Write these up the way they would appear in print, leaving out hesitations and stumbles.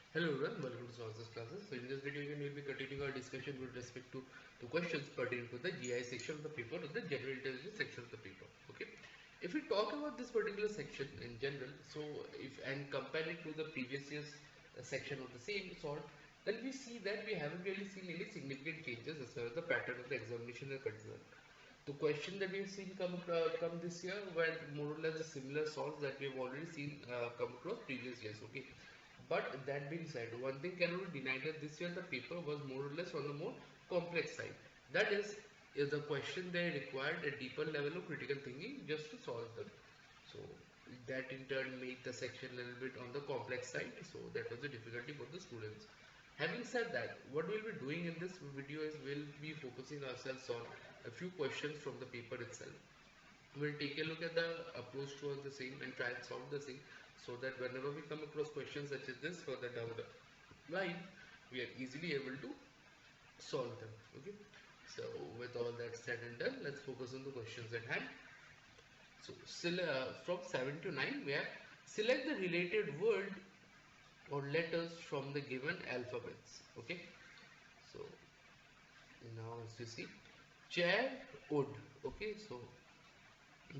Hello everyone, welcome to Sources Classes. So in this video, we will be continuing our discussion with respect to the questions pertaining to the GI section of the paper or the general intelligence section of the paper. Okay. If we talk about this particular section in general, so if and compare it to the previous year's section of the same sort, then we see that we haven't really seen any significant changes as far as the pattern of the examination is concerned. The question that we've seen come this year were more or less the similar sorts that we've already seen come across previous years. Okay, but that being said, one thing cannot be denied that this year the paper was more or less on the more complex side. That is the question they required a deeper level of critical thinking just to solve them. So that in turn made the section a little bit on the complex side. So that was a difficulty for the students. Having said that, what we'll be doing in this video is we'll be focusing ourselves on a few questions from the paper itself. We'll take a look at the approach towards the same and try and solve the same so that whenever we come across questions such as this further down the line, we are easily able to solve them. Okay. So with all that said and done, let's focus on the questions at hand. So from 7 to 9, we have select the related word or letters from the given alphabets. Okay. So now as you see, chair, wood. Okay. So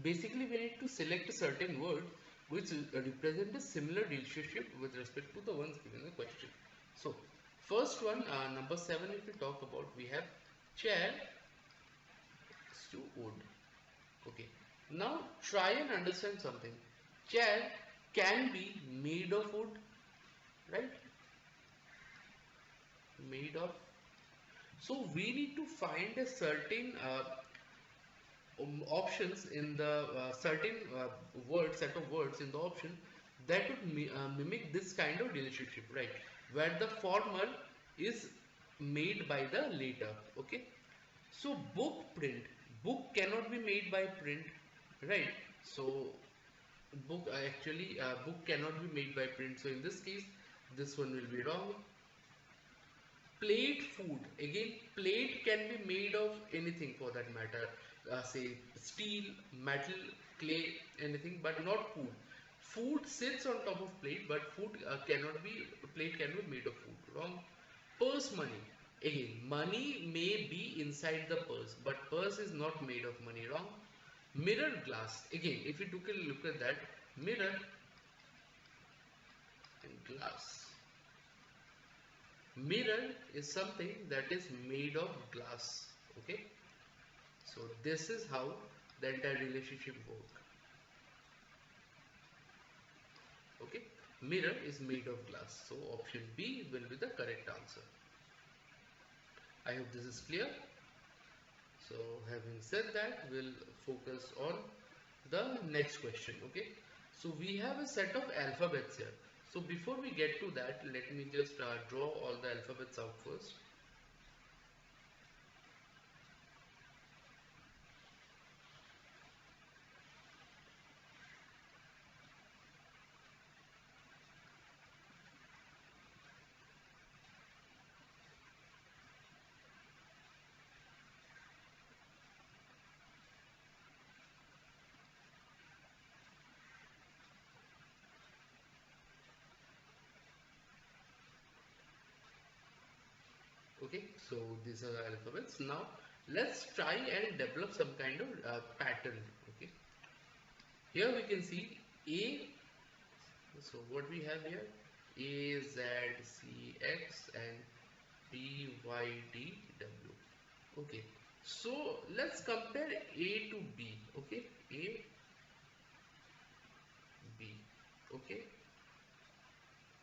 basically we need to select a certain word which represent a similar relationship with respect to the ones given in the question. So first one, number 7, if we talk about, we have chair to wood. Okay, now try and understand something. Chair can be made of wood, right? Made of. So we need to find a certain options in the certain word set of words in the option that would mimic this kind of relationship, right, where the former is made by the later. Okay, so book cannot be made by print, right? So book cannot be made by print, so in this case this one will be wrong. Plate food, again plate can be made of anything for that matter, say steel, metal, clay, anything, but not food. Food sits on top of plate, but food cannot be, plate can be made of food, wrong. Purse money, again money may be inside the purse, but purse is not made of money, wrong. Mirror glass, again if you took a look at that, mirror and glass. Mirror is something that is made of glass. Okay, so this is how the entire relationship works. Okay, mirror is made of glass, so option B will be the correct answer. I hope this is clear. So having said that, we'll focus on the next question. Okay, so we have a set of alphabets here. So before we get to that, let me just draw all the alphabets out first. Okay, so these are the alphabets. Now let's try and develop some kind of pattern. Okay, here we can see A. So what we have here, A, Z, C, X and B, Y, D, W. Okay, so let's compare A to B. Okay, A, B. Okay,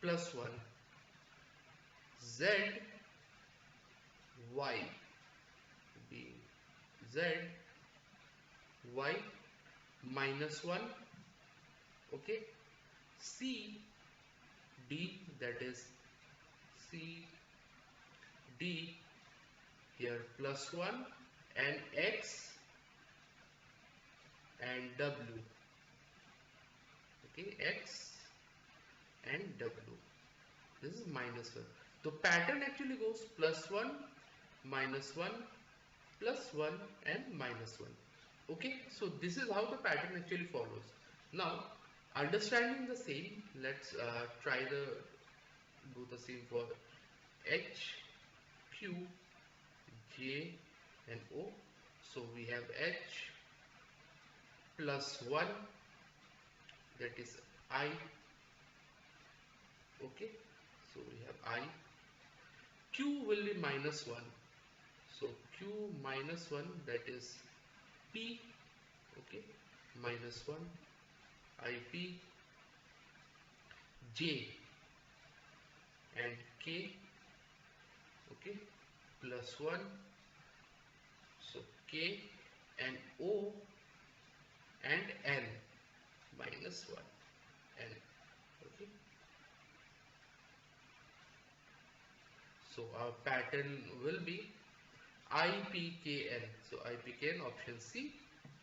plus 1. Z, Y, B, Z, Y, minus 1. Okay, C, D, that is C, D, here plus 1, and X and W. Okay, X and W. This is minus 1. The pattern actually goes plus 1, minus 1, plus 1 and minus 1. Okay, so this is how the pattern actually follows. Now, understanding the same, let's try the do the same for H, Q, J and O. So we have H plus 1, that is I. Okay, so we have I. Q will be minus 1. So Q minus 1, that is P. Okay, minus 1 IP, J and K. Okay, plus 1. So K and O and N minus 1 N. Okay, so our pattern will be IPKN. So IPKN, option C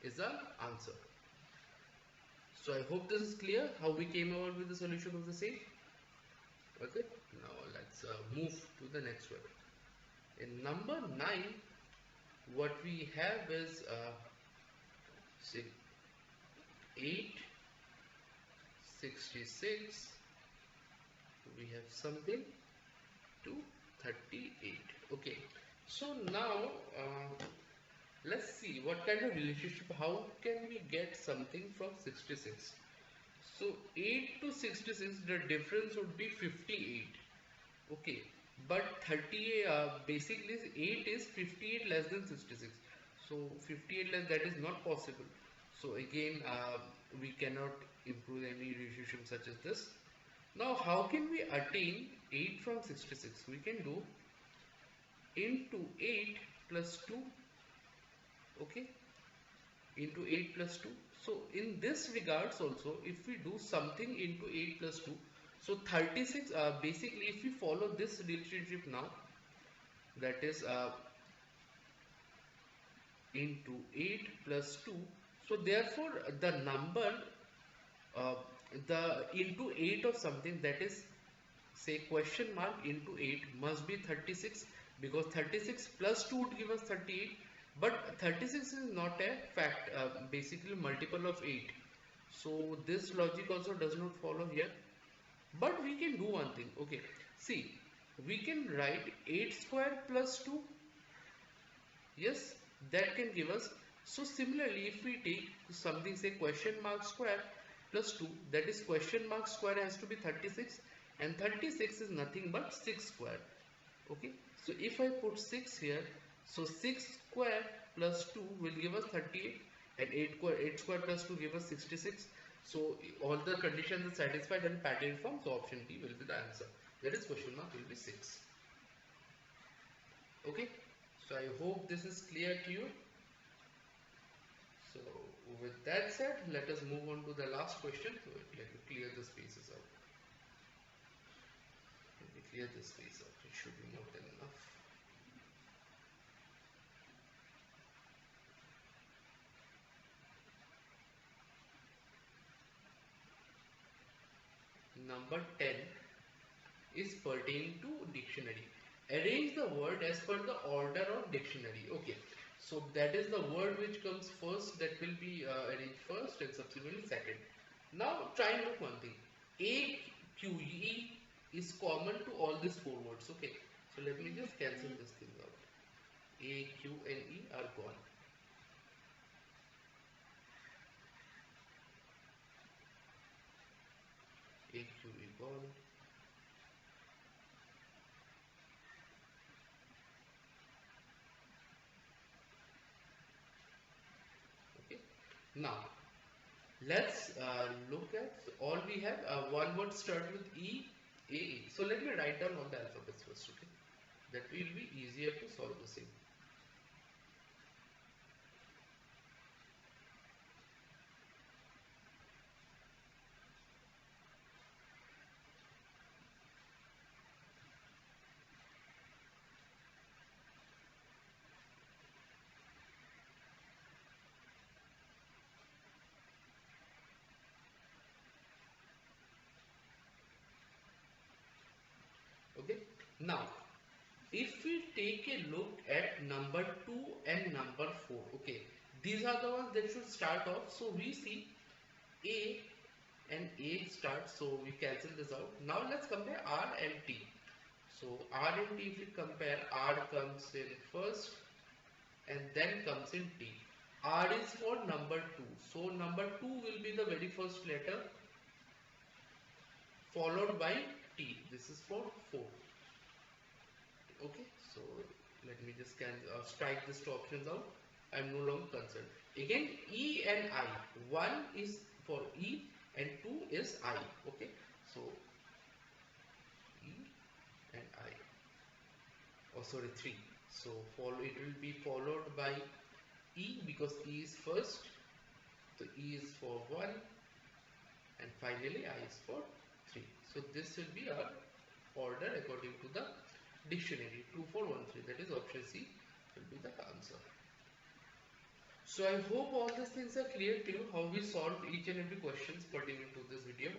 is our answer. So I hope this is clear how we came about with the solution of the same. Okay, now let's move to the next one. In number 9, what we have is say 8, 66, we have something to 38. Okay, so now let's see what kind of relationship, how can we get something from 66. So 8 to 66, the difference would be 58. Okay, but 38 basically 8 is 58 less than 66. So 58 less, that is not possible. So again we cannot improve any relationship such as this. Now how can we attain 8 from 66? We can do into 8 plus 2. Okay, into 8 plus 2. So in this regards also, if we do something into 8 plus 2, so 36, basically if we follow this relationship now, that is into 8 plus 2, so therefore the number uh, the into 8 of something, that is say question mark into 8, must be 36, because 36 plus 2 would give us 38, but 36 is not a fact, basically multiple of 8. So this logic also does not follow here, but we can do one thing. Okay, see, we can write 8 square plus 2. Yes, that can give us. So similarly, if we take something, say question mark square plus 2, that is question mark square has to be 36, and 36 is nothing but 6 square. Okay, so if I put 6 here, so 6 square plus 2 will give us 38, and 8 square plus 2 give us 66. So all the conditions are satisfied and pattern form, so option B will be the answer. That is question mark will be 6. Okay, so I hope this is clear to you. So with that said, let us move on to the last question. So let me clear the spaces out. Let me clear the space out. It should be more than enough. Number 10 is pertaining to dictionary. Arrange the word as per the order of dictionary. Okay, so that is the word which comes first, that will be arranged first and subsequently second. Now try and look one thing. A, Q, E is common to all these four words. Okay, so let me just cancel this thing out. A, Q and E are gone. A, Q, E gone. Okay, now let's look at all we have. One word start with E, A, E. So let me write down all the alphabets first. Okay, that will be easier to solve the same. Okay, now if we take a look at number 2 and number 4, okay, these are the ones that should start off. So we see A, and A starts, so we cancel this out. Now let's compare R and T. So R and T, if we compare, R comes in first and then comes in T. R is for number 2. So number 2 will be the very first letter followed by T. This is for 4. Okay, so let me just strike these two options out. I am no longer concerned. Again, E and I. 1 is for E and 2 is I. Okay, so E and I. Oh, sorry, 3. So it will be followed by E because E is first. So E is for 1 and finally I is for 3. So this will be our order according to the dictionary. 2, 4, 1, 3. That is option C will be the answer. So I hope all these things are clear to you, how we solved each and every questions pertaining to this video.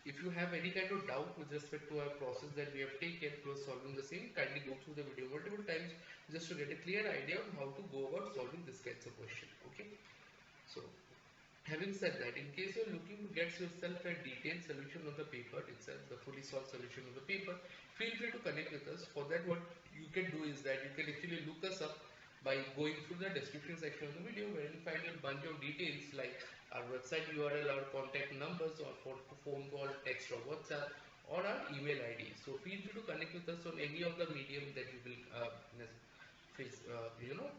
If you have any kind of doubt with respect to our process that we have taken to solving the same, kindly go through the video multiple times just to get a clear idea on how to go about solving this kinds of question. Okay. So having said that, in case you are looking to get yourself a detailed solution of the paper itself, the fully solved solution of the paper, feel free to connect with us. For that, what you can do is that you can actually look us up by going through the description section of the video, where you find a bunch of details like our website URL, our contact numbers, or for phone call, text, or WhatsApp, or our email ID. So feel free to connect with us on any of the medium that you will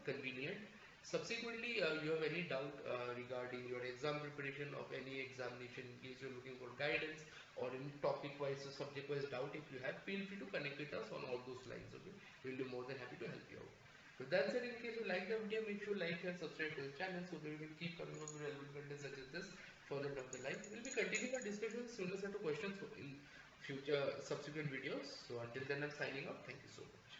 convenient. Subsequently, you have any doubt regarding your exam preparation of any examination, in case you're looking for guidance or any topic wise or subject wise doubt, if you have, feel free to connect with us on all those lines. Okay, we'll be more than happy to help you out. With that said, in case you like the video, make sure like and subscribe to the channel so that we will keep coming up with relevant content such as this further down the line. We'll be continuing our discussion similar set of questions in future subsequent videos. So until then, I'm signing off. Thank you so much.